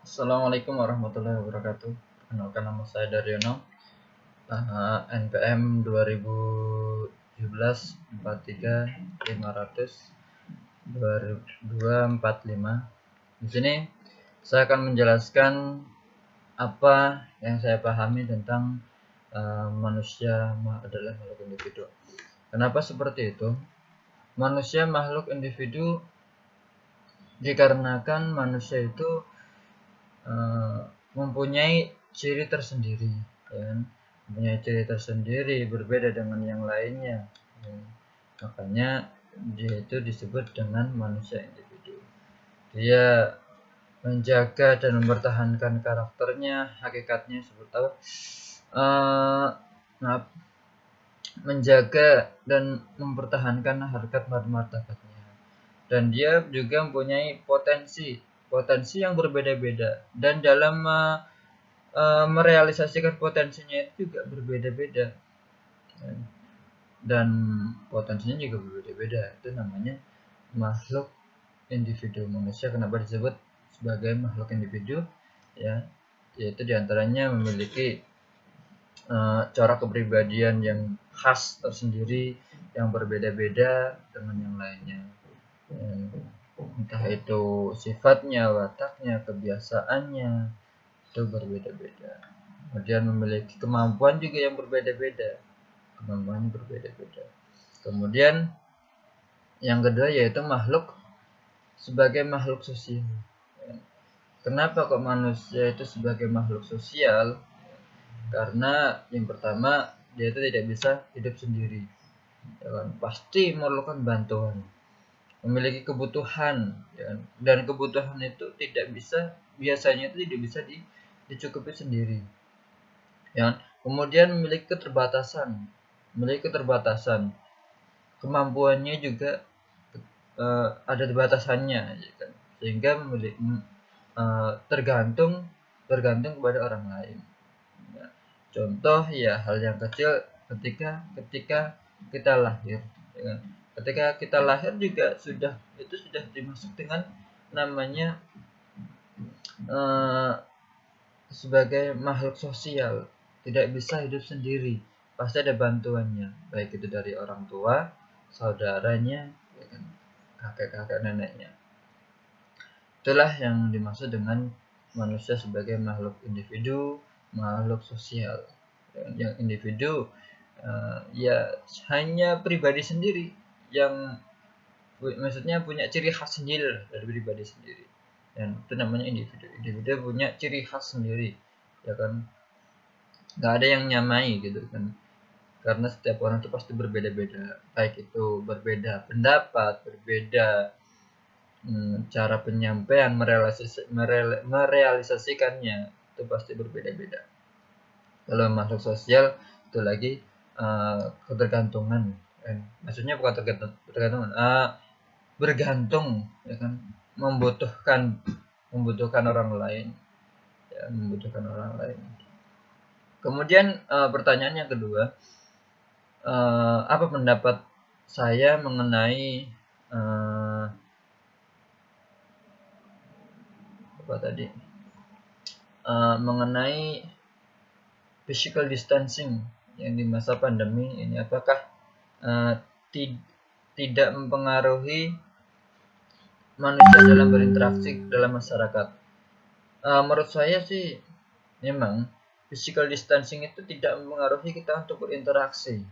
Assalamualaikum warahmatullahi wabarakatuh. Perkenalkan, nama saya Daryono, NPM 2017 43 500 2245. Di sini saya akan menjelaskan apa yang saya pahami tentang manusia adalah makhluk individu. Kenapa seperti itu? Manusia makhluk individu dikarenakan manusia itu mempunyai ciri tersendiri, ya kan? Mempunyai ciri tersendiri, berbeda dengan yang lainnya, ya. Makanya dia itu disebut dengan manusia individu. Dia menjaga dan mempertahankan karakternya, hakikatnya seperti apa? Menjaga dan mempertahankan harkat martabatnya. Dan dia juga mempunyai potensi yang berbeda-beda, dan dalam merealisasikan potensinya itu juga berbeda-beda, dan potensinya juga berbeda-beda. Itu namanya makhluk individu. Manusia kenapa disebut sebagai makhluk individu, ya, yaitu diantaranya memiliki corak kepribadian yang khas tersendiri, yang berbeda-beda dengan yang lainnya, entah itu sifatnya, wataknya, kebiasaannya, itu berbeda-beda. Kemudian memiliki kemampuan juga yang berbeda-beda. Kemudian yang kedua yaitu makhluk sebagai makhluk sosial. Kenapa kok manusia itu sebagai makhluk sosial? Karena yang pertama, dia itu tidak bisa hidup sendiri, ya kan? Pasti memerlukan bantuan, memiliki kebutuhan, ya kan? Dan kebutuhan itu biasanya itu tidak bisa dicukupi sendiri, ya kan? Kemudian memiliki keterbatasan, kemampuannya juga ada batasannya, ya kan? Sehingga tergantung kepada orang lain. Ya. Contoh ya, hal yang kecil, ketika kita lahir, ya kan? Ketika kita lahir juga sudah dimasuk dengan namanya sebagai makhluk sosial, tidak bisa hidup sendiri, pasti ada bantuannya, baik itu dari orang tua, saudaranya, ya kan? Kakek neneknya. Itulah yang dimaksud dengan manusia sebagai makhluk individu, makhluk sosial. Yang individu ya hanya pribadi sendiri, yang maksudnya punya ciri khas sendiri dari pribadi sendiri, dan itu namanya individu punya ciri khas sendiri, ya kan? Nggak ada yang nyamai gitu kan, karena setiap orang itu pasti berbeda-beda, baik itu berbeda pendapat, berbeda cara penyampaian, merealisasikannya, itu pasti berbeda-beda. Kalau makhluk sosial itu lagi ketergantungan, maksudnya bukan tergantungan, bergantung, ya kan? Membutuhkan orang lain, ya, membutuhkan orang lain. Kemudian pertanyaan yang kedua, apa pendapat saya mengenai mengenai physical distancing yang di masa pandemi ini, apakah tidak mempengaruhi manusia dalam berinteraksi dalam masyarakat? Menurut saya sih memang physical distancing itu tidak mempengaruhi kita untuk berinteraksi.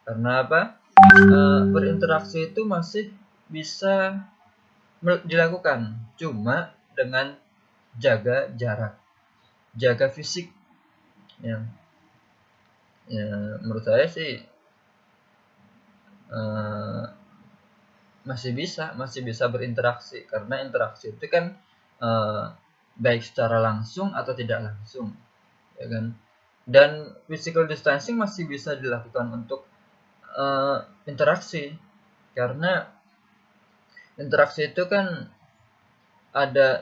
Karena apa? Berinteraksi itu masih bisa dilakukan, cuma dengan jaga jarak, jaga fisik, ya. Menurut saya sih masih bisa berinteraksi, karena interaksi itu kan baik secara langsung atau tidak langsung, ya kan? Dan physical distancing masih bisa dilakukan untuk interaksi, karena interaksi itu kan ada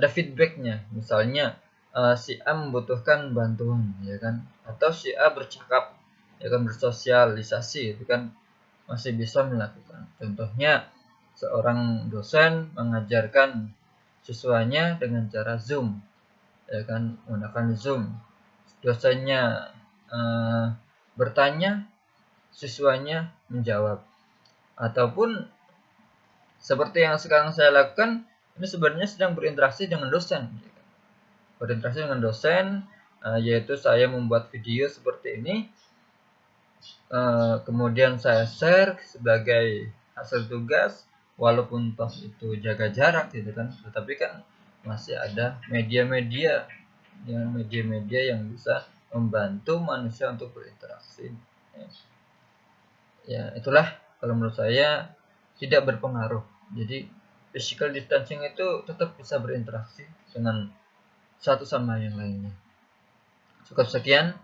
feedbacknya. Misalnya si A membutuhkan bantuan, ya kan? Atau si A bercakap, ya kan, bersosialisasi, itu kan masih bisa melakukan. Contohnya seorang dosen mengajarkan siswanya dengan cara Zoom, ya kan, menggunakan Zoom. Dosennya bertanya, siswanya menjawab. Ataupun seperti yang sekarang saya lakukan, ini sebenarnya sedang berinteraksi dengan dosen. Berinteraksi dengan dosen, yaitu saya membuat video seperti ini, kemudian saya share sebagai hasil tugas, walaupun toh itu jaga jarak gitu kan, tetapi kan masih ada media-media yang bisa membantu manusia untuk berinteraksi. Ya, itulah kalau menurut saya tidak berpengaruh. Jadi physical distancing itu tetap bisa berinteraksi dengan satu sama yang lainnya. Cukup sekian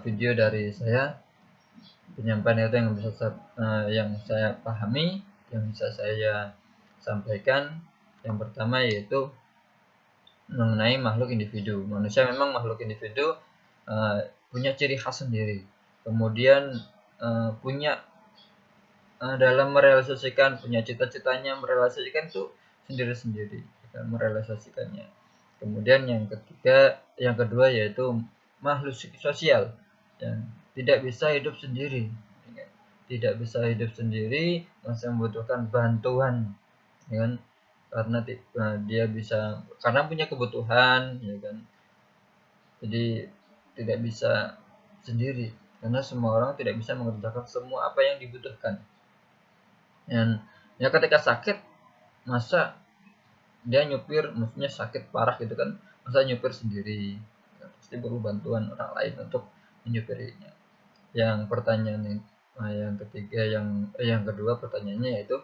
video dari saya, penyampaian itu yang saya pahami, yang bisa saya sampaikan. Yang pertama yaitu mengenai makhluk individu. Manusia memang makhluk individu, punya ciri khas sendiri. Kemudian punya dalam merealisasikan, punya cita-citanya merealisasikan itu sendiri-sendiri, kita merealisasikannya. Kemudian yang kedua yaitu makhluk sosial yang tidak bisa hidup sendiri, masih membutuhkan bantuan, ya kan? Karena karena punya kebutuhan, ya kan? Jadi tidak bisa sendiri, karena semua orang tidak bisa mengerjakan semua apa yang dibutuhkan. Dan ya ketika sakit, masa dia nyupir, maksudnya sakit parah gitu kan, masa nyupir sendiri, ya, pasti perlu bantuan orang lain untuk menyupirinya. Yang pertanyaan yang kedua pertanyaannya yaitu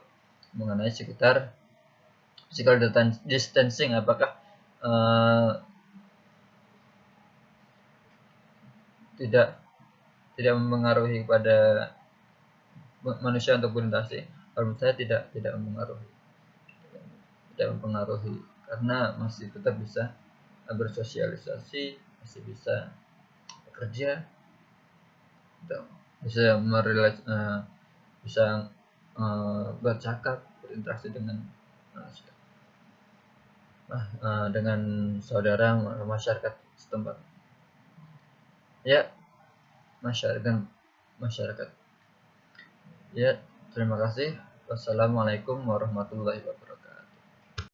mengenai sekitar physical distancing, apakah tidak mempengaruhi pada manusia untuk berinteraksi. Kalau menurut saya tidak mempengaruhi, karena masih tetap bisa bersosialisasi, masih bisa bekerja, bisa bercakap, berinteraksi dengan dengan saudara masyarakat setempat. Ya, masyarakat. Ya, terima kasih. Wassalamualaikum warahmatullahi wabarakatuh.